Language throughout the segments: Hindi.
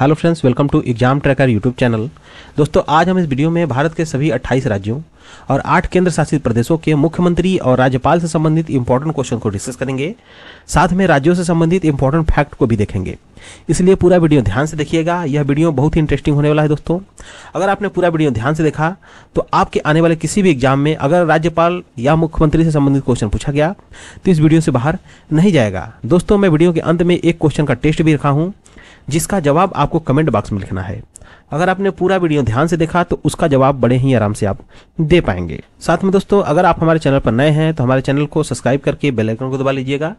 Hello friends, welcome to exam tracker YouTube channel. दोस्तों, आज हम इस वीडियो में भारत के सभी 28 राज्यों और 8 केंद्र शासित प्रदेशों के मुख्यमंत्री और राज्यपाल से संबंधित इंपॉर्टेंट क्वेश्चन को डिस्कस करेंगे। साथ में राज्यों से संबंधित इंपॉर्टेंट फैक्ट को भी देखेंगे, इसलिए पूरा वीडियो ध्यान से देखिएगा। यह वीडियो बहुत ही इंटरेस्टिंग होने वाला है। दोस्तों, अगर आपने पूरा वीडियो ध्यान से देखा तो आपके आने वाले किसी भी एग्जाम में अगर राज्यपाल या मुख्यमंत्री से संबंधित क्वेश्चन पूछा गया तो इस वीडियो से बाहर नहीं जाएगा। दोस्तों, मैं वीडियो के अंत में एक क्वेश्चन का टेस्ट भी रखा हूँ, जिसका जवाब आपको कमेंट बॉक्स में लिखना है। अगर आपने पूरा वीडियो ध्यान से देखा तो उसका जवाब बड़े ही आराम से आप दे पाएंगे। साथ में दोस्तों, अगर आप हमारे चैनल पर नए हैं तो हमारे चैनल को सब्सक्राइब करके बेल आइकन को दबा लीजिएगा,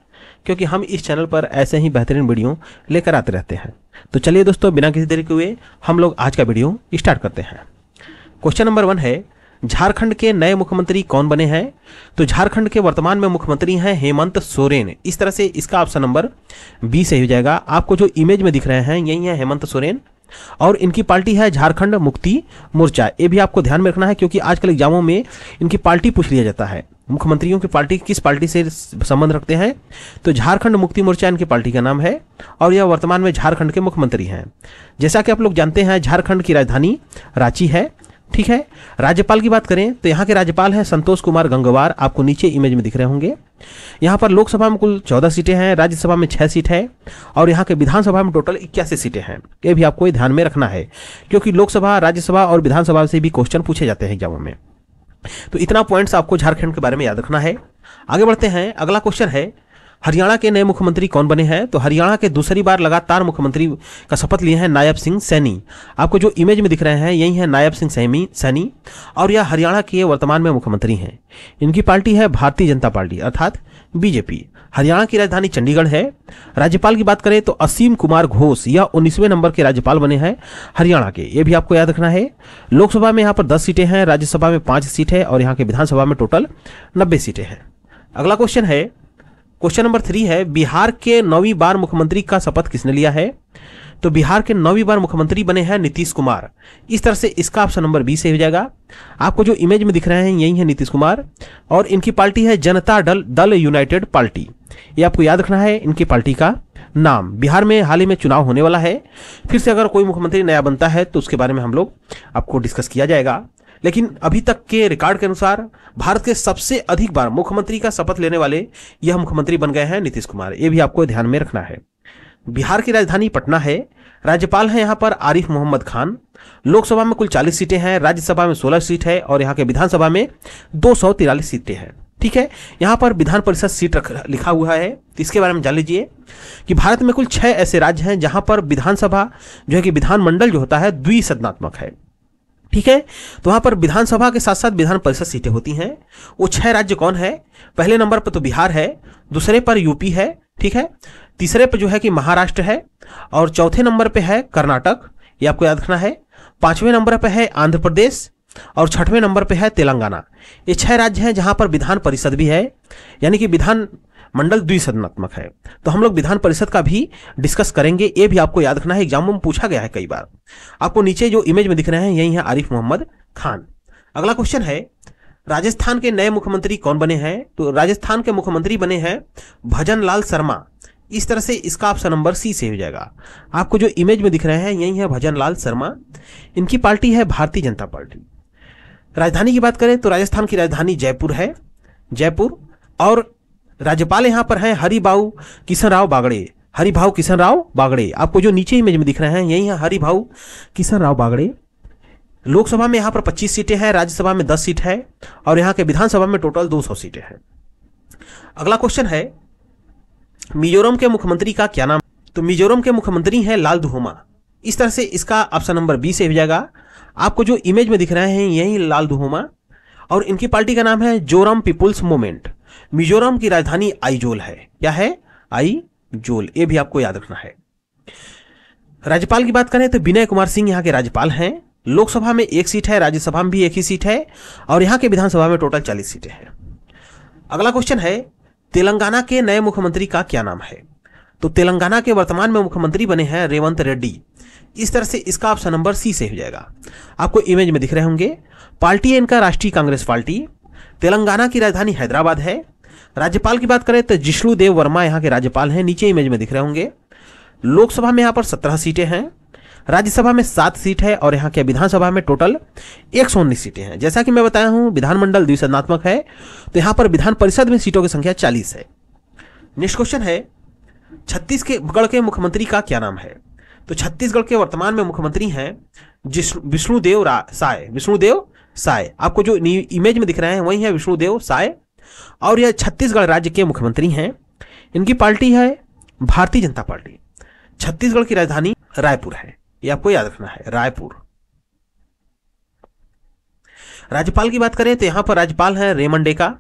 क्योंकि हम इस चैनल पर ऐसे ही बेहतरीन वीडियो लेकर आते रहते हैं। तो चलिए दोस्तों, बिना किसी देरी के हुए हम लोग आज का वीडियो स्टार्ट करते हैं। क्वेश्चन नंबर 1 है, झारखंड के नए मुख्यमंत्री कौन बने हैं? तो झारखंड के वर्तमान में मुख्यमंत्री हैं हेमंत सोरेन। इस तरह से इसका ऑप्शन नंबर बी सही हो जाएगा। आपको जो इमेज में दिख रहे हैं यही है हेमंत सोरेन, और इनकी पार्टी है झारखंड मुक्ति मोर्चा। ये भी आपको ध्यान में रखना है, क्योंकि आजकल एग्जामों में इनकी पार्टी पूछ लिया जाता है। मुख्यमंत्रियों की पार्टी किस पार्टी से संबंध रखते हैं? तो झारखंड मुक्ति मोर्चा इनकी पार्टी का नाम है, और यह वर्तमान में झारखंड के मुख्यमंत्री हैं। जैसा कि आप लोग जानते हैं, झारखंड की राजधानी रांची है। ठीक है। राज्यपाल की बात करें तो यहाँ के राज्यपाल हैं संतोष कुमार गंगवार। आपको नीचे इमेज में दिख रहे होंगे। यहाँ पर लोकसभा में कुल 14 सीटें हैं, राज्यसभा में 6 सीट है, और यहाँ के विधानसभा में टोटल 81 सीटें हैं। ये भी आपको ध्यान में रखना है, क्योंकि लोकसभा, राज्यसभा और विधानसभा से भी क्वेश्चन पूछे जाते हैं एग्जामों में। तो इतना पॉइंट्स आपको झारखंड के बारे में याद रखना है। आगे बढ़ते हैं। अगला क्वेश्चन है, हरियाणा के नए मुख्यमंत्री कौन बने हैं? तो हरियाणा के दूसरी बार लगातार मुख्यमंत्री का शपथ लिए हैं नायब सिंह सैनी। आपको जो इमेज में दिख रहे हैं यही है नायब सिंह सैनी, और यह हरियाणा के वर्तमान में मुख्यमंत्री हैं। इनकी पार्टी है भारतीय जनता पार्टी अर्थात बीजेपी। हरियाणा की राजधानी चंडीगढ़ है। राज्यपाल की बात करें तो असीम कुमार घोष, यह 19वें नंबर के राज्यपाल बने हैं हरियाणा के। ये भी आपको याद रखना है। लोकसभा में यहाँ पर 10 सीटें हैं, राज्यसभा में 5 सीट है, और यहाँ के विधानसभा में टोटल 90 सीटें हैं। अगला क्वेश्चन है, क्वेश्चन नंबर 3 है, बिहार के 9वीं बार मुख्यमंत्री का शपथ किसने लिया है? तो बिहार के 9वीं बार मुख्यमंत्री बने हैं नीतीश कुमार। इस तरह से इसका ऑप्शन नंबर बी से हो जाएगा। आपको जो इमेज में दिख रहे हैं यही है नीतीश कुमार, और इनकी पार्टी है जनता दल यूनाइटेड पार्टी। ये आपको याद रखना है इनकी पार्टी का नाम। बिहार में हाल ही में चुनाव होने वाला है, फिर से अगर कोई मुख्यमंत्री नया बनता है तो उसके बारे में हम लोग आपको डिस्कस किया जाएगा। लेकिन अभी तक के रिकॉर्ड के अनुसार भारत के सबसे अधिक बार मुख्यमंत्री का शपथ लेने वाले यह मुख्यमंत्री बन गए हैं नीतीश कुमार। ये भी आपको ध्यान में रखना है। बिहार की राजधानी पटना है। राज्यपाल हैं यहाँ पर आरिफ मोहम्मद खान। लोकसभा में कुल 40 सीटें हैं, राज्यसभा में 16 सीट है, और यहाँ के विधानसभा में 243 सीटें हैं। ठीक है। यहाँ पर विधान परिषद सीट लिखा हुआ है, तो इसके बारे में जान लीजिए कि भारत में कुल 6 ऐसे राज्य हैं जहां पर विधानसभा जो है कि विधानमंडल जो होता है द्विसदनात्मक है। ठीक है। तो वहां पर विधानसभा के साथ साथ विधान परिषद सीटें होती हैं। वो 6 राज्य कौन है? पहले नंबर पर तो बिहार है, दूसरे पर यूपी है, ठीक है, तीसरे पर जो है कि महाराष्ट्र है, और चौथे नंबर पे है कर्नाटक, ये आपको याद रखना है। 5वें नंबर पे है आंध्र प्रदेश, और 6वें नंबर पे है तेलंगाना। ये 6 राज्य हैं जहां पर विधान परिषद भी है, यानी कि विधान मंडल द्विसदनात्मक है। तो हम लोग विधान परिषद का भी डिस्कस करेंगे। ये भी आपको याद रखना है, एग्जाम में पूछा गया है कई बार। आपको नीचे जो इमेज में दिख रहे हैं यही है आरिफ मोहम्मद खान। अगला क्वेश्चन है, राजस्थान के नए मुख्यमंत्री कौन बने हैं? तो राजस्थान के मुख्यमंत्री बने हैं भजन लाल शर्मा। इस तरह से इसका ऑप्शन नंबर सी से हो जाएगा। आपको जो इमेज में दिख रहे हैं यही है भजन लाल शर्मा। इनकी पार्टी है भारतीय जनता पार्टी। राजधानी की बात करें तो राजस्थान की राजधानी जयपुर है, जयपुर, और राज्यपाल यहां पर हैं हरिभाऊ किशन राव बागड़े। आपको जो नीचे इमेज में दिख रहे हैं यही है हरिभाऊ किशन राव बागड़े। लोकसभा में यहां पर 25 सीटें हैं, राज्यसभा में 10 सीट है, और यहां के विधानसभा में टोटल 200 सीटें हैं। अगला क्वेश्चन है, मिजोरम के मुख्यमंत्री का क्या नाम? तो मिजोरम के मुख्यमंत्री हैं लाल दुहोमा। इस तरह से इसका ऑप्शन नंबर बी से हो जाएगा। आपको जो इमेज में दिख रहे हैं यही लाल दुहोमा, और इनकी पार्टी का नाम है जोरम पीपुल्स मूवमेंट। मिजोरम की राजधानी आइजोल है। क्या है? आइजोल। ये भी आपको याद रखना है। राज्यपाल की बात करें तो विनय कुमार सिंह यहाँ के राज्यपाल हैं। लोकसभा में 1 सीट है, राज्यसभा में भी 1 ही सीट है, और यहाँ के विधानसभा में टोटल 40 सीटें हैं। अगला क्वेश्चन है, तेलंगाना के नए मुख्यमंत्री का क्या नाम है? तो तेलंगाना के वर्तमान में मुख्यमंत्री बने हैं रेवंत रेड्डी। इस तरह से इसका ऑप्शन नंबर सी से हो जाएगा। आपको इमेज में दिख रहे होंगे। पार्टी है इनका राष्ट्रीय कांग्रेस पार्टी। तेलंगाना की राजधानी हैदराबाद है। राज्यपाल की बात करें तो जिष्णु देव वर्मा यहाँ के राज्यपाल हैं, नीचे इमेज में दिख रहे होंगे। लोकसभा में यहाँ पर 17 सीटें हैं, राज्यसभा में 7 सीट है और यहाँ के विधानसभा में टोटल 119 सीटें हैं। जैसा कि मैं बताया हूं विधानमंडल द्विसदनात्मक है, तो यहाँ पर विधान परिषद में सीटों की संख्या 40 है। नेक्स्ट क्वेश्चन है छत्तीसगढ़ के मुख्यमंत्री का क्या नाम है? तो छत्तीसगढ़ के वर्तमान में मुख्यमंत्री हैं विष्णुदेव साय। आपको जो इमेज में दिख रहे हैं वही है विष्णुदेव साय, और यह छत्तीसगढ़ राज्य के मुख्यमंत्री हैं। इनकी पार्टी है भारतीय जनता पार्टी। छत्तीसगढ़ की राजधानी रायपुर है, ये आपको याद रखना है, रायपुर। राज्यपाल की बात करें तो यहां पर राज्यपाल है रेमन डेका।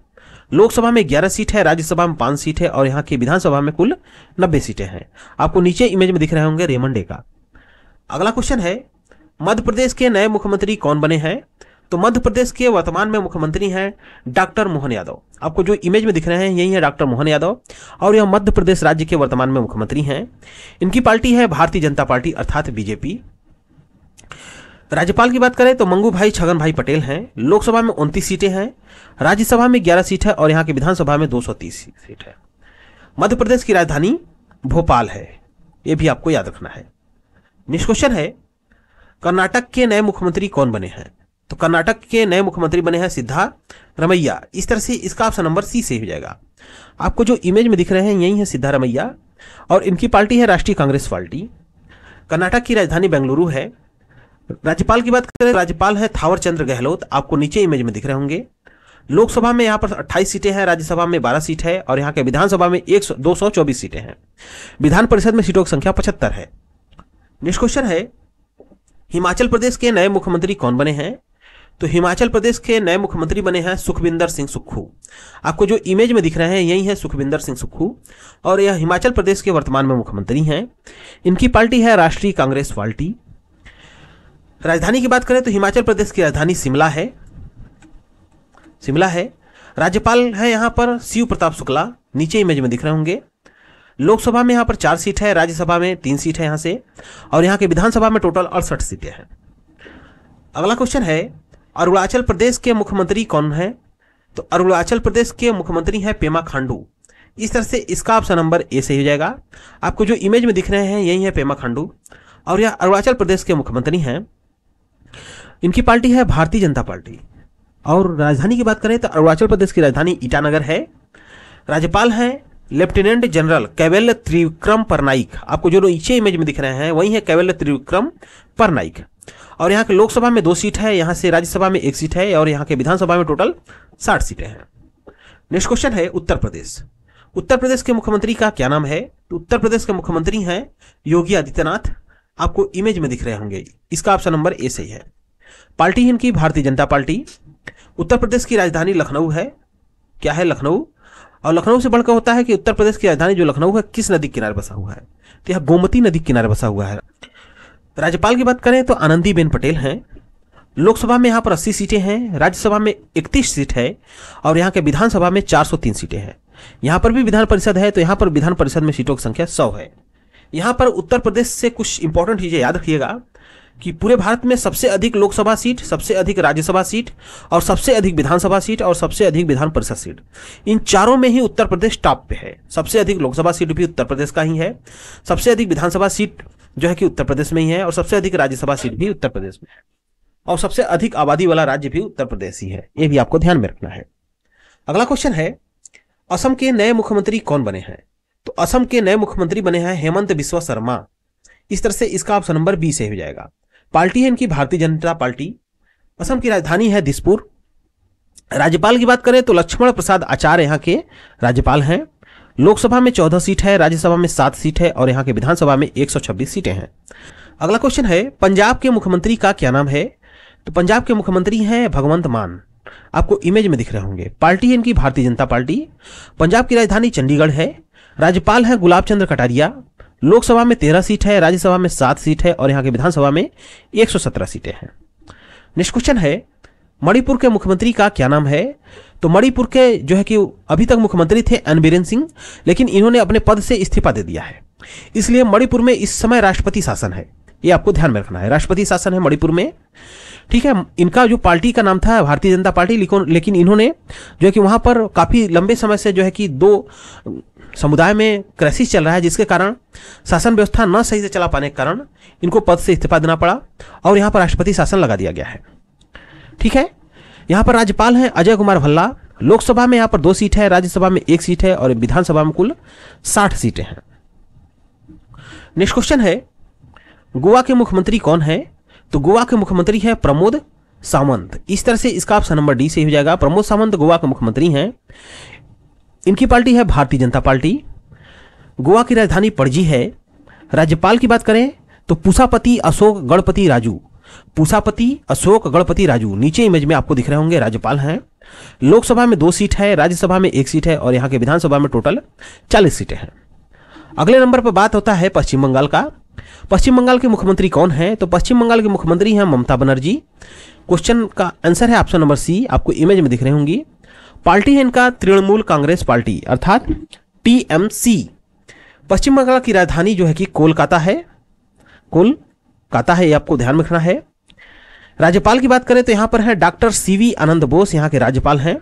लोकसभा में 11 सीट है, राज्यसभा में 5 सीट है और यहाँ की विधानसभा में कुल 90 सीटें हैं। आपको नीचे इमेज में दिख रहे होंगे रेमन डेका। अगला क्वेश्चन है मध्य प्रदेश के नए मुख्यमंत्री कौन बने हैं? तो मध्य प्रदेश के वर्तमान में मुख्यमंत्री हैं डॉक्टर मोहन यादव। आपको जो इमेज में दिख रहे हैं यही है डॉक्टर मोहन यादव, और यह मध्य प्रदेश राज्य के वर्तमान में मुख्यमंत्री हैं। इनकी पार्टी है भारतीय जनता पार्टी अर्थात बीजेपी। राज्यपाल की बात करें तो मंगू भाई छगन भाई पटेल हैं। लोकसभा में 29 सीटें हैं, राज्यसभा में 11 सीट है और यहाँ की विधानसभा में 230 सीट है। मध्य प्रदेश की राजधानी भोपाल है, यह भी आपको याद रखना है। नेक्स्ट क्वेश्चन है कर्नाटक के नए मुख्यमंत्री कौन बने हैं? तो कर्नाटक के नए मुख्यमंत्री बने हैं सिद्धारमैया। इस तरह से इसका ऑप्शन नंबर सी से हो जाएगा। आपको जो इमेज में दिख रहे हैं यही है सिद्धारमैया, और इनकी पार्टी है राष्ट्रीय कांग्रेस पार्टी। कर्नाटक की राजधानी बेंगलुरु है। राज्यपाल की बात करें, राज्यपाल है थावर चंद्र गहलोत। आपको नीचे इमेज में दिख रहे होंगे। लोकसभा में यहाँ पर 28 सीटें हैं, राज्यसभा में 12 सीट है और यहाँ के विधानसभा में 224 सीटें हैं। विधान परिषद में सीटों की संख्या 75 है। नेक्स्ट क्वेश्चन है हिमाचल प्रदेश के नए मुख्यमंत्री कौन बने हैं? तो हिमाचल प्रदेश के नए मुख्यमंत्री बने हैं सुखविंदर सिंह सुक्खू। आपको जो इमेज में दिख रहे हैं यही है सुखविंदर सिंह सुक्खू, और यह हिमाचल प्रदेश के वर्तमान में मुख्यमंत्री हैं। इनकी पार्टी है राष्ट्रीय कांग्रेस पार्टी। राजधानी की बात करें तो हिमाचल प्रदेश की राजधानी शिमला है। राज्यपाल है यहाँ पर शिव प्रताप शुक्ला, नीचे इमेज में दिख रहे होंगे। लोकसभा में यहाँ पर 4 सीट है, राज्यसभा में 3 सीट है यहाँ से, और यहाँ के विधानसभा में टोटल 68 सीटें हैं। अगला क्वेश्चन है अरुणाचल प्रदेश के मुख्यमंत्री कौन है? तो अरुणाचल प्रदेश के मुख्यमंत्री हैं पेमा खांडू। इस तरह से इसका ऑप्शन नंबर ए से हो जाएगा। आपको जो इमेज में दिख रहे हैं यही है पेमा खांडू, और यह अरुणाचल प्रदेश के मुख्यमंत्री हैं। इनकी पार्टी है भारतीय जनता पार्टी। और राजधानी की बात करें तो अरुणाचल प्रदेश की राजधानी ईटानगर है। राज्यपाल हैं लेफ्टिनेंट जनरल कैवल्य त्रिविक्रम परनाइक। आपको जो नीचे इमेज में दिख रहे हैं वही है कैवल्य त्रिविक्रम परनाइक, और यहाँ के लोकसभा में 2 सीट है, यहाँ से राज्यसभा में 1 सीट है और यहाँ के विधानसभा में टोटल 60 सीटें हैं। नेक्स्ट क्वेश्चन है उत्तर प्रदेश। उत्तर प्रदेश के मुख्यमंत्री का क्या नाम है? तो उत्तर प्रदेश के मुख्यमंत्री हैं योगी आदित्यनाथ। आपको इमेज में दिख रहे होंगे, इसका ऑप्शन नंबर ए सही है। पार्टी इनकी भारतीय जनता पार्टी। उत्तर प्रदेश की राजधानी लखनऊ है। क्या है? लखनऊ। और लखनऊ से बढ़कर होता है कि उत्तर प्रदेश की राजधानी जो लखनऊ है किस नदी के किनारे बसा हुआ है? तो यह गोमती नदी के किनारे बसा हुआ है। राज्यपाल की बात करें तो आनंदीबेन पटेल हैं। लोकसभा में यहाँ पर 80 सीटें हैं, राज्यसभा में 31 सीट है और यहाँ के विधानसभा में 403 सीटें हैं। यहाँ पर भी विधान परिषद है, तो यहाँ पर विधान परिषद में सीटों की संख्या 100 है। यहाँ पर उत्तर प्रदेश से कुछ इंपॉर्टेंट चीजें याद रखिएगा कि पूरे भारत में सबसे अधिक लोकसभा सीट, सबसे अधिक राज्यसभा सीट और सबसे अधिक विधानसभा सीट और सबसे अधिक विधान परिषद सीट, इन चारों में ही उत्तर प्रदेश टॉप पे है। सबसे अधिक लोकसभा सीट भी उत्तर प्रदेश का ही है, सबसे अधिक विधानसभा सीट जो है कि उत्तर प्रदेश में ही है, और सबसे अधिक राज्यसभा सीट भी उत्तर प्रदेश में है, और सबसे अधिक आबादी वाला राज्य भी उत्तर प्रदेश ही है। यह भी आपको ध्यान में रखना है। अगला क्वेश्चन है असम के नए मुख्यमंत्री कौन बने हैं? तो असम के नए मुख्यमंत्री बने हैं हेमंत बिस्वा शर्मा। इस तरह से इसका ऑप्शन नंबर बी से हो जाएगा। पार्टी है इनकी भारतीय जनता पार्टी। असम की राजधानी है दिसपुर। राज्यपाल की बात करें तो लक्ष्मण प्रसाद आचार्य यहाँ के राज्यपाल हैं। लोकसभा में 14 सीट है, राज्यसभा में 7 सीट है और यहाँ के विधानसभा में 126 सीटें हैं। अगला क्वेश्चन है पंजाब के मुख्यमंत्री का क्या नाम है? तो पंजाब के मुख्यमंत्री हैं भगवंत मान। आपको इमेज में दिख रहे होंगे। पार्टी है इनकी भारतीय जनता पार्टी। पंजाब की राजधानी चंडीगढ़ है। राज्यपाल है गुलाब चंद्र कटारिया। लोकसभा में 13 सीट है, राज्यसभा में 7 सीट है और यहाँ के विधानसभा में 117 सीटें हैं। नेक्स्ट क्वेश्चन है मणिपुर के मुख्यमंत्री का क्या नाम है? तो मणिपुर के जो है कि अभी तक मुख्यमंत्री थे एन बीरेन सिंह, लेकिन इन्होंने अपने पद से इस्तीफा दे दिया है, इसलिए मणिपुर में इस समय राष्ट्रपति शासन है। ये आपको ध्यान में रखना है, राष्ट्रपति शासन है मणिपुर में। ठीक है, इनका जो पार्टी का नाम था भारतीय जनता पार्टी, लेकिन इन्होंने जो है कि वहां पर काफी लंबे समय से जो है कि 2 समुदाय में क्राइसिस चल रहा है, जिसके कारण शासन व्यवस्था न सही से चला पाने के कारण इनको पद से इस्तीफा देना पड़ा और यहाँ पर राष्ट्रपति शासन लगा दिया गया है। ठीक है, यहाँ पर राज्यपाल हैं अजय कुमार भल्ला। लोकसभा में यहाँ पर 2 सीट है, राज्यसभा में 1 सीट है और विधानसभा में कुल 60 सीटें हैं। नेक्स्ट क्वेश्चन है, गोवा के मुख्यमंत्री कौन है? तो गोवा के मुख्यमंत्री है प्रमोद सावंत। इस तरह से इसका ऑप्शन नंबर डी से हो जाएगा। प्रमोद सावंत गोवा के मुख्यमंत्री हैं। इनकी पार्टी है भारतीय जनता पार्टी। गोवा की राजधानी पणजी है। राज्यपाल की बात करें तो पूसापति अशोक गणपति राजू। पूसापति अशोक गणपति राजू नीचे इमेज में आपको दिख रहे होंगे, राज्यपाल हैं। लोकसभा में 2 सीट है, राज्यसभा में 1 सीट है और यहाँ के विधानसभा में टोटल 40 सीटें हैं। अगले नंबर पर बात होता है पश्चिम बंगाल का। पश्चिम बंगाल के मुख्यमंत्री कौन है? तो पश्चिम बंगाल के मुख्यमंत्री हैं ममता बनर्जी। क्वेश्चन का आंसर है ऑप्शन नंबर सी, आपको इमेज में दिख रही होंगी। पार्टी है इनका तृणमूल कांग्रेस पार्टी अर्थात टीएमसी। पश्चिम बंगाल की राजधानी जो है कि कोलकाता है। कोलकाता है, ये आपको ध्यान में रखना है। राज्यपाल की बात करें तो यहां पर है डॉक्टर सीवी आनंद बोस, यहां के राज्यपाल हैं।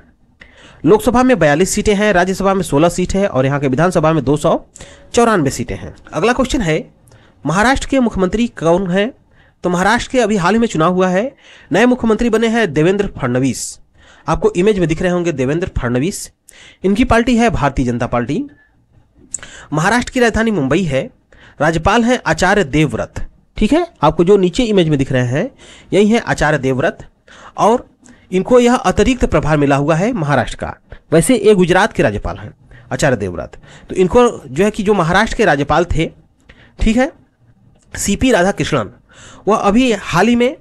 लोकसभा में 42 सीटें हैं, राज्यसभा में 16 सीट है और यहां के विधानसभा में 294 सीटें हैं। अगला क्वेश्चन है, महाराष्ट्र के मुख्यमंत्री कौन है? तो महाराष्ट्र के अभी हाल ही में चुनाव हुआ है, नए मुख्यमंत्री बने हैं देवेंद्र फडणवीस। आपको इमेज में दिख रहे होंगे देवेंद्र फडणवीस। इनकी पार्टी है भारतीय जनता पार्टी। महाराष्ट्र की राजधानी मुंबई है। राज्यपाल हैं आचार्य देवव्रत। ठीक है, आपको जो नीचे इमेज में दिख रहे हैं यही है आचार्य देवव्रत और इनको यह अतिरिक्त प्रभार मिला हुआ है महाराष्ट्र का। वैसे ये गुजरात के राज्यपाल हैं आचार्य देवव्रत। तो इनको जो है कि जो महाराष्ट्र के राज्यपाल थे, ठीक है, सीपी राधाकृष्णन, वह अभी हाल ही में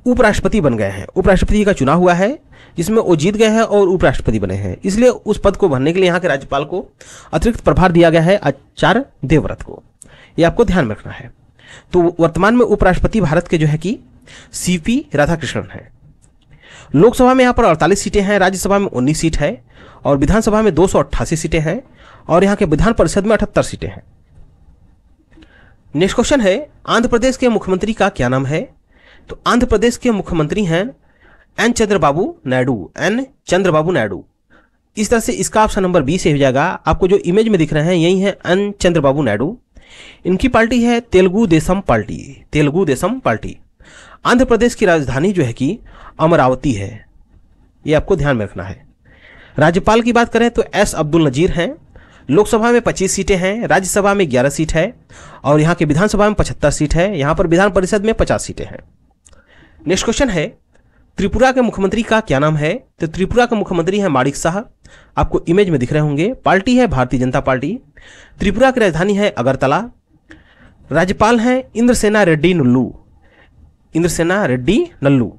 उपराष्ट्रपति बन गए हैं। उपराष्ट्रपति का चुनाव हुआ है जिसमें वो जीत गए हैं और उपराष्ट्रपति बने हैं, इसलिए उस पद को भरने के लिए यहाँ के राज्यपाल को अतिरिक्त प्रभार दिया गया है आचार्य देवव्रत को। ये आपको ध्यान में रखना है। तो वर्तमान में उपराष्ट्रपति भारत के जो है कि सीपी राधाकृष्णन है। लोकसभा में यहाँ पर 48 सीटें हैं, राज्यसभा में 19 सीट है और विधानसभा में 288 सीटें हैं और यहाँ के विधान परिषद में 78 सीटें हैं। नेक्स्ट क्वेश्चन है, आंध्र प्रदेश के मुख्यमंत्री का क्या नाम है? तो आंध्र प्रदेश के मुख्यमंत्री हैं एन चंद्रबाबू नायडू। एन चंद्रबाबू नायडू। इस तरह से इसका ऑप्शन नंबर बी से हो जाएगा। आपको जो इमेज में दिख रहे हैं यही है एन चंद्रबाबू नायडू। इनकी पार्टी है तेलुगु देशम पार्टी। तेलुगु देशम पार्टी। आंध्र प्रदेश की राजधानी जो है कि अमरावती है, ये आपको ध्यान में रखना है। राज्यपाल की बात करें तो एस अब्दुल नजीर हैं। लोकसभा में 25 सीटें हैं, राज्यसभा में 11 सीट है और यहाँ के विधानसभा में 75 सीट है। यहाँ पर विधान परिषद में 50 सीटें हैं। नेक्स्ट क्वेश्चन है, त्रिपुरा के मुख्यमंत्री का क्या नाम है? तो त्रिपुरा के मुख्यमंत्री हैं माणिक शाह। आपको इमेज में दिख रहे होंगे। पार्टी है भारतीय जनता पार्टी। त्रिपुरा की राजधानी है अगरतला। राज्यपाल हैं इंद्रसेना रेड्डी नल्लू। इंद्रसेना रेड्डी नल्लू।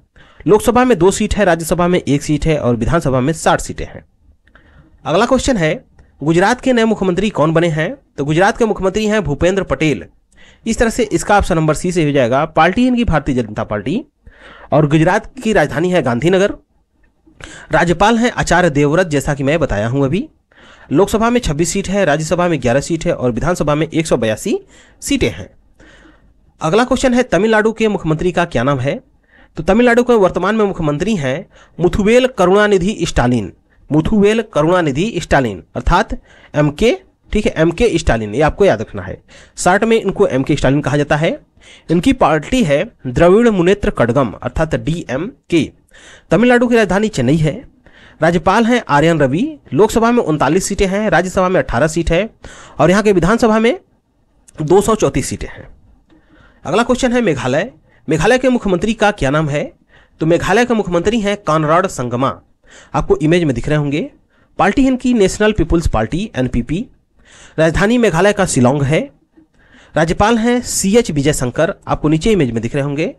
लोकसभा में 2 सीट है, राज्यसभा में 1 सीट है और विधानसभा में 60 सीटें हैं। अगला क्वेश्चन है, गुजरात के नए मुख्यमंत्री कौन बने हैं? तो गुजरात के मुख्यमंत्री हैं भूपेंद्र पटेल। इस तरह से इसका ऑप्शन नंबर सी से हो जाएगा। पार्टी इनकी भारतीय जनता पार्टी और गुजरात की राजधानी है गांधीनगर। राज्यपाल हैं आचार्य देवव्रत, जैसा कि मैं बताया हूं अभी। लोकसभा में 26 सीट है, राज्यसभा में 11 सीट है और विधानसभा में 182 सीटें हैं। अगला क्वेश्चन है, तमिलनाडु के मुख्यमंत्री का क्या नाम है? तो तमिलनाडु के वर्तमान में मुख्यमंत्री हैं मुथुवेल करुणानिधि स्टालिन। मुथुवेल करुणानिधि स्टालिन अर्थात एमके। ठीक है, एमके स्टालिन, ये आपको याद रखना है। शॉर्ट में इनको एमके स्टालिन कहा जाता है। इनकी पार्टी है द्रविड़ मुनेत्र कड़गम अर्थात डीएमके। तमिलनाडु की राजधानी चेन्नई है। राज्यपाल हैं आर्यन रवि। लोकसभा में 39 सीटें हैं, राज्यसभा में 18 सीट है और यहाँ के विधानसभा में 234 सीटें हैं। अगला क्वेश्चन है मेघालय। मेघालय के मुख्यमंत्री का क्या नाम है? तो मेघालय के मुख्यमंत्री हैं कॉनराड संगमा। आपको इमेज में दिख रहे होंगे। पार्टी इनकी नेशनल पीपुल्स पार्टी एनपीपी। राजधानी मेघालय का शिलोंग है। राज्यपाल हैं सीएच विजय शंकर। आपको नीचे इमेज में दिख रहे होंगे।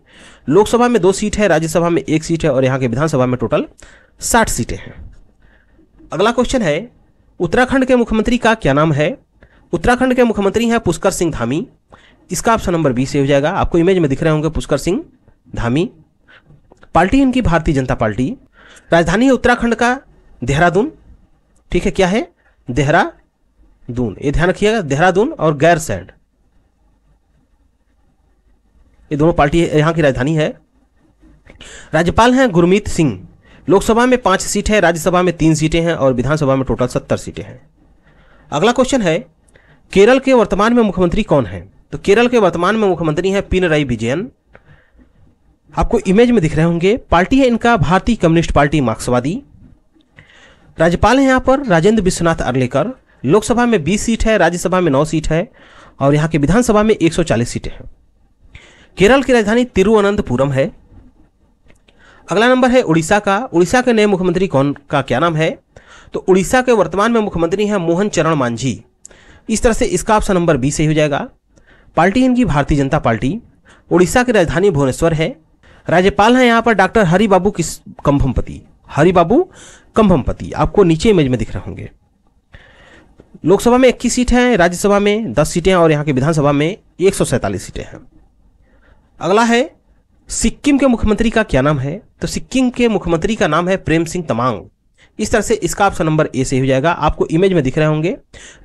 लोकसभा में 2 सीट है, राज्यसभा में 1 सीट है और यहाँ के विधानसभा में टोटल 60 सीटें हैं। अगला क्वेश्चन है, उत्तराखंड के मुख्यमंत्री का क्या नाम है? उत्तराखंड के मुख्यमंत्री हैं पुष्कर सिंह धामी। इसका ऑप्शन नंबर बी से हो जाएगा। आपको इमेज में दिख रहे होंगे पुष्कर सिंह धामी। पार्टी इनकी भारतीय जनता पार्टी। राजधानी है उत्तराखंड का देहरादून। ठीक है, क्या है? देहरादून। ये ध्यान रखिएगा, देहरादून और गैरसैंण, ये दोनों पार्टी यहाँ की राजधानी है। राज्यपाल हैं गुरमीत सिंह। लोकसभा में 5 सीट है, राज्यसभा में 3 सीटें हैं और विधानसभा में टोटल 70 सीटें हैं। अगला क्वेश्चन है, केरल के वर्तमान में मुख्यमंत्री कौन है? तो केरल के वर्तमान में मुख्यमंत्री हैं पिनराई विजयन। आपको इमेज में दिख रहे होंगे। पार्टी है इनका भारतीय कम्युनिस्ट पार्टी मार्क्सवादी। राज्यपाल हैं यहाँ पर राजेंद्र विश्वनाथ अर्लेकर। लोकसभा में 20 सीट है, राज्यसभा में 9 सीट है और यहाँ के विधानसभा में 140 सीटें हैं। केरल की राजधानी तिरुवनंतपुरम है। अगला नंबर है उड़ीसा का। उड़ीसा के नए मुख्यमंत्री कौन का क्या नाम है? तो उड़ीसा के वर्तमान में मुख्यमंत्री हैं मोहन चरण मांझी। इस तरह से इसका ऑप्शन नंबर बी सही हो जाएगा। पार्टी इनकी भारतीय जनता पार्टी। उड़ीसा की राजधानी भुवनेश्वर है। राज्यपाल हैं यहाँ पर डॉक्टर हरिबाबू कंभमपति। हरिबाबू कंभमपति आपको नीचे इमेज में दिख रहे होंगे। लोकसभा में 21 सीट हैं, राज्यसभा में 10 सीटें और यहाँ के विधानसभा में 147 सीटें हैं। अगला है सिक्किम के मुख्यमंत्री का क्या नाम है? तो सिक्किम के मुख्यमंत्री का नाम है प्रेम सिंह तमांग। इस तरह से इसका ऑप्शन नंबर ए से हो जाएगा। आपको इमेज में दिख रहे होंगे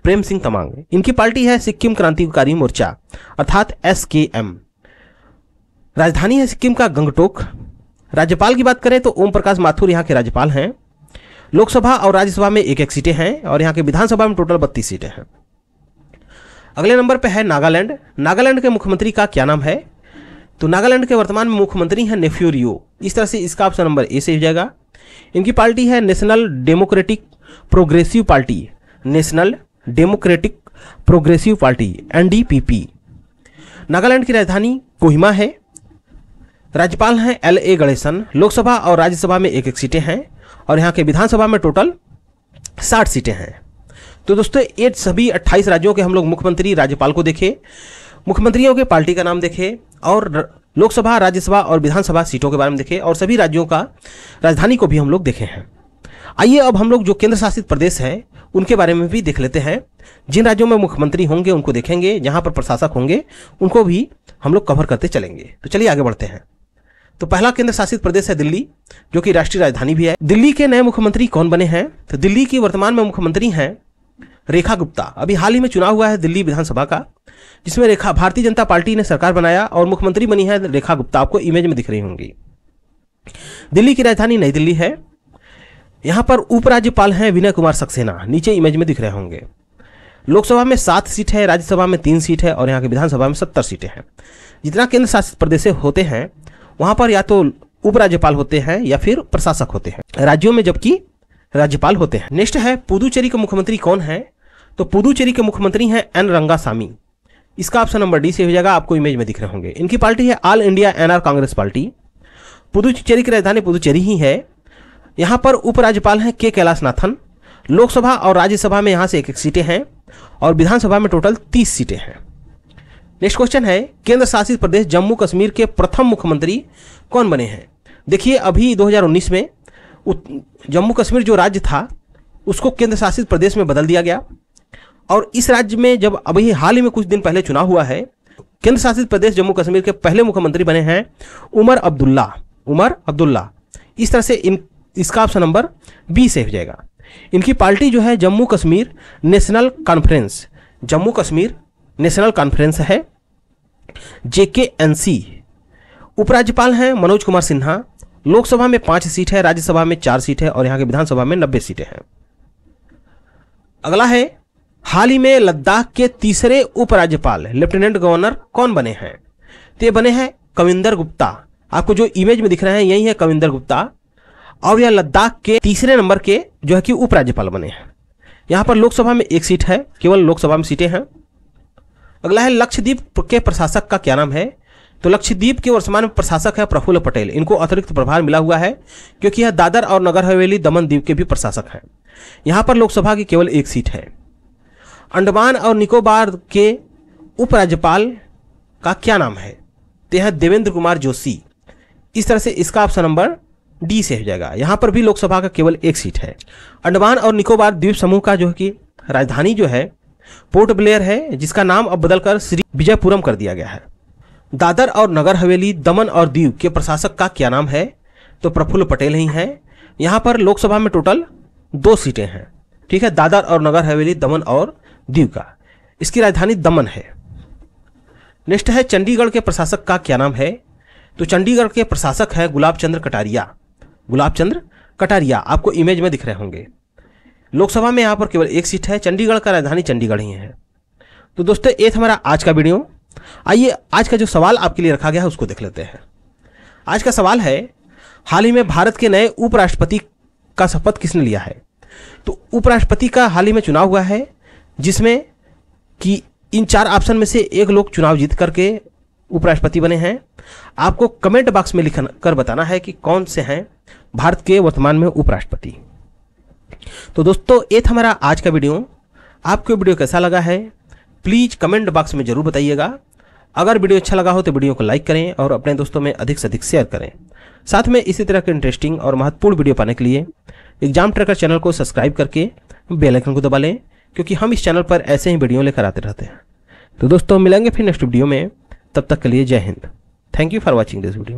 प्रेम सिंह तमांग। इनकी पार्टी है सिक्किम क्रांतिकारी मोर्चा अर्थात SKM। राजधानी है सिक्किम का गंगटोक। राज्यपाल की बात करें तो ओम प्रकाश माथुर यहाँ के राज्यपाल हैं। लोकसभा और राज्यसभा में 1-1 सीटें हैं और यहाँ के विधानसभा में टोटल 32 सीटें हैं। अगले नंबर पे है नागालैंड। नागालैंड के मुख्यमंत्री का क्या नाम है? तो नागालैंड के वर्तमान में मुख्यमंत्री हैं नेफ्यू रियो। इस तरह से इसका ऑप्शन नंबर ए से हो जाएगा। इनकी पार्टी है national democratic progressive party. National democratic progressive party NDPP। Nagaland की राजधानी कोहिमा है। राज्यपाल हैं LA गणेशन। लोकसभा और राज्यसभा में 1-1 सीटें हैं और यहाँ के विधानसभा में टोटल 60 सीटें हैं। तो दोस्तों ये सभी 28 राज्यों के हम लोग मुख्यमंत्री राज्यपाल को देखे, मुख्यमंत्रियों के पार्टी का नाम देखे और लोकसभा राज्यसभा और विधानसभा सीटों के बारे में देखे और सभी राज्यों का राजधानी को भी हम लोग देखे हैं। आइए अब हम लोग जो केंद्र शासित प्रदेश हैं उनके बारे में भी देख लेते हैं। जिन राज्यों में मुख्यमंत्री होंगे उनको देखेंगे, जहां पर प्रशासक होंगे उनको भी हम लोग कवर करते चलेंगे। तो चलिए आगे बढ़ते हैं। तो पहला केंद्र शासित प्रदेश है दिल्ली, जो कि राष्ट्रीय राजधानी भी है। दिल्ली के नए मुख्यमंत्री कौन बने हैं? तो दिल्ली की वर्तमान में मुख्यमंत्री हैं रेखा गुप्ता। अभी हाल ही में चुनाव हुआ है दिल्ली विधानसभा का, जिसमें भारतीय जनता पार्टी ने सरकार बनाया और मुख्यमंत्री बनी है रेखा गुप्ता। आपको इमेज में दिख रही होंगी। दिल्ली की राजधानी नई दिल्ली है। यहां पर उपराज्यपाल हैं विनय कुमार सक्सेना। नीचे इमेज में दिख रहे होंगे। लोकसभा में 7 सीट है, राज्यसभा में 3 सीट है और यहाँ की विधानसभा में 70 सीटें हैं। जितना केंद्र शासित प्रदेश होते हैं वहां पर या तो उपराज्यपाल होते हैं या फिर प्रशासक होते हैं राज्यों में, जबकि राज्यपाल होते हैं। नेक्स्ट है पुदुचेरी के मुख्यमंत्री कौन है? तो पुदुचेरी के मुख्यमंत्री हैं एन रंगासामी। इसका ऑप्शन नंबर डी से हो जाएगा। आपको इमेज में दिख रहे होंगे। इनकी पार्टी है all India NR Congress party. Puducherry की राजधानी पुदुचेरी ही है। यहाँ पर उपराज्यपाल हैं के कैलाशनाथन। लोकसभा और राज्यसभा में यहाँ से 1-1 सीटें हैं और विधानसभा में टोटल 30 सीटें हैं। नेक्स्ट क्वेश्चन है, केंद्र शासित प्रदेश जम्मू कश्मीर के प्रथम मुख्यमंत्री कौन बने हैं? देखिए अभी 2019 में जम्मू कश्मीर जो राज्य था उसको केंद्र शासित प्रदेश में बदल दिया गया और इस राज्य में जब अभी हाल ही में कुछ दिन पहले चुनाव हुआ है, केंद्र शासित प्रदेश जम्मू कश्मीर के पहले मुख्यमंत्री बने हैं उमर अब्दुल्ला। इस तरह से इसका ऑप्शन नंबर बी से हो जाएगा। इनकी पार्टी जो है जम्मू कश्मीर नेशनल कॉन्फ्रेंस है, JKNC। उपराज्यपाल हैं मनोज कुमार सिन्हा। लोकसभा में 5 सीट है, राज्यसभा में 4 सीट है और यहाँ की विधानसभा में 90 सीटें हैं। अगला है, हाल ही में लद्दाख के तीसरे उपराज्यपाल लेफ्टिनेंट गवर्नर कौन बने हैं? तो ये बने हैं कविंदर गुप्ता। आपको जो इमेज में दिख रहे हैं यही है कविंदर गुप्ता और यह लद्दाख के तीसरे नंबर के जो है कि उपराज्यपाल बने हैं। यहाँ पर लोकसभा में 1 सीट है, केवल लोकसभा में सीटें हैं। अगला है लक्षद्वीप के प्रशासक का क्या नाम है? तो लक्षद्वीप के वर्तमान में प्रशासक है प्रफुल्ल पटेल। इनको अतिरिक्त प्रभार मिला हुआ है क्योंकि यह दादर और नगर हवेली दमन दीव के भी प्रशासक हैं। यहाँ पर लोकसभा की केवल 1 सीट है। अंडमान और निकोबार के उपराज्यपाल का क्या नाम है? तो यह देवेंद्र कुमार जोशी। इस तरह से इसका ऑप्शन नंबर डी से हो जाएगा। यहाँ पर भी लोकसभा का केवल 1 सीट है। अंडमान और निकोबार द्वीप समूह का जो है कि राजधानी जो है पोर्ट ब्लेयर है, जिसका नाम अब बदलकर श्री विजयपुरम कर दिया गया है। दादर और नगर हवेली दमन और दीव के प्रशासक का क्या नाम है? तो प्रफुल्ल पटेल ही हैं। यहाँ पर लोकसभा में टोटल 2 सीटें हैं। ठीक है, दादर और नगर हवेली दमन और दीव का। इसकी राजधानी दमन है। नेक्स्ट है चंडीगढ़ के प्रशासक का क्या नाम है? तो चंडीगढ़ के प्रशासक है गुलाब चंद्र कटारिया। आपको इमेज में दिख रहे होंगे। लोकसभा में यहाँ पर केवल एक सीट है, चंडीगढ़ का राजधानी चंडीगढ़ ही है। तो दोस्तों ये था हमारा आज का वीडियो। आइए आज का जो सवाल आपके लिए रखा गया है उसको देख लेते हैं। आज का सवाल है, हाल ही में भारत के नए उपराष्ट्रपति का शपथ किसने लिया है? तो उपराष्ट्रपति का हाल ही में चुनाव हुआ है, जिसमें कि इन 4 ऑप्शन में से एक लोग चुनाव जीत करके उपराष्ट्रपति बने हैं। आपको कमेंट बॉक्स में लिख कर बताना है कि कौन से हैं भारत के वर्तमान में उपराष्ट्रपति। तो दोस्तों ये था हमारा आज का वीडियो। आपको वीडियो कैसा लगा है प्लीज कमेंट बॉक्स में जरूर बताइएगा। अगर वीडियो अच्छा लगा हो तो वीडियो को लाइक करें और अपने दोस्तों में अधिक से अधिक शेयर करें। साथ में इसी तरह के इंटरेस्टिंग और महत्वपूर्ण वीडियो पाने के लिए एग्जाम ट्रैकर चैनल को सब्सक्राइब करके बेल आइकन को दबा लें, क्योंकि हम इस चैनल पर ऐसे ही वीडियो लेकर आते रहते हैं। तो दोस्तों मिलेंगे फिर नेक्स्ट वीडियो में, तब तक के लिए जय Hind. Thank you for watching this video.